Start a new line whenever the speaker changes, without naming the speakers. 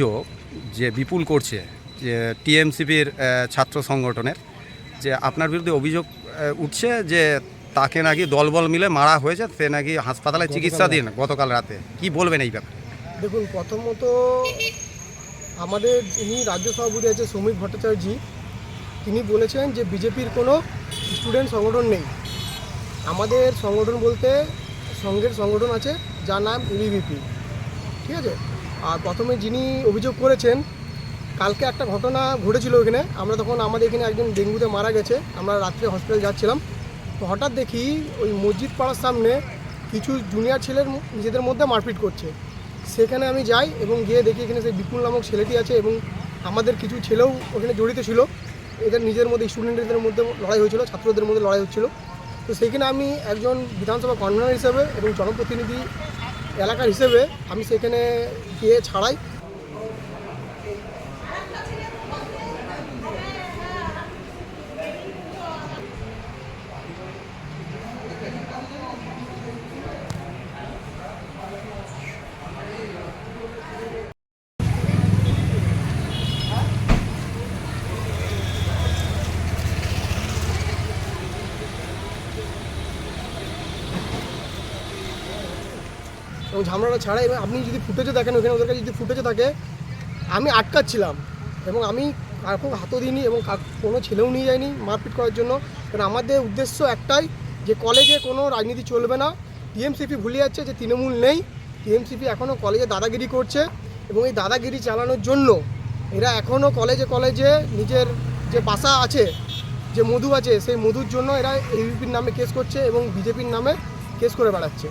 অভিযোগ যে বিপুল করছে যে টিএমসিপির ছাত্র সংগঠনের, যে আপনার বিরুদ্ধে অভিযোগ উঠছে যে তাকে নাকি দলবল মিলে মারা হয়েছে, সে নাকি হাসপাতালে চিকিৎসাধীন গতকাল রাতে। কি বলবেন এই ব্যাপারে?
দেখুন, প্রথমত আমাদের যিনি রাজ্য সভাপতি আছে সৌমিক ভট্টাচার্যজি, তিনি বলেছেন যে বিজেপির কোনো স্টুডেন্ট সংগঠন নেই। আমাদের সংগঠন বলতে সংঘের সংগঠন আছে যার নাম এবিভিপি, ঠিক আছে। আর প্রথমে যিনি অভিযোগ করেছেন, কালকে একটা ঘটনা ঘটেছিল এখানে। আমরা তখন আমাদের এখানে একজন ডেঙ্গুতে মারা গেছে, আমরা রাত্রে হসপিটাল যাচ্ছিলাম। তো হঠাৎ দেখি ওই মসজিদ পাড়ার সামনে কিছু জুনিয়র ছেলের নিজেদের মধ্যে মারপিট করছে। সেখানে আমি যাই এবং গিয়ে দেখি এখানে সেই বিপুল নামক ছেলেটি আছে এবং আমাদের কিছু ছেলেও ওখানে জড়িত ছিল। এদের নিজের মধ্যে স্টুডেন্টদের মধ্যে লড়াই হয়েছিল, ছাত্রদের মধ্যে লড়াই হচ্ছিল। তো সেইখানে আমি একজন বিধানসভা কনভেনর হিসেবে এবং জনপ্রতিনিধি এলাকার হিসেবে আমি সেখানে গিয়ে ছাড়াই। এবং ঝামেলাটা ছাড়াই, এবং আপনি যদি ফুটেজে দেখেন ওখানে ওদের কাছে যদি ফুটেজে থাকে, আমি আটকাচ্ছিলাম এবং আমি কাউকে হাতও দিইনি এবং কোনো ছেলেও নিয়ে যায়নি মারপিট করার জন্য। কারণ আমাদের উদ্দেশ্য একটাই, যে কলেজে কোনো রাজনীতি চলবে না। টিএমসিপি ভুলে যাচ্ছে যে তৃণমূল নেই। টিএমসিপি এখনও কলেজে দাদাগিরি করছে এবং এই দাদাগিরি চালানোর জন্য এরা এখনও কলেজে কলেজে নিজের যে বাসা আছে, যে মধু আছে, সেই মধুর জন্য এরা এবিভিপির নামে কেস করছে এবং বিজেপির নামে কেস করে বেড়াচ্ছে।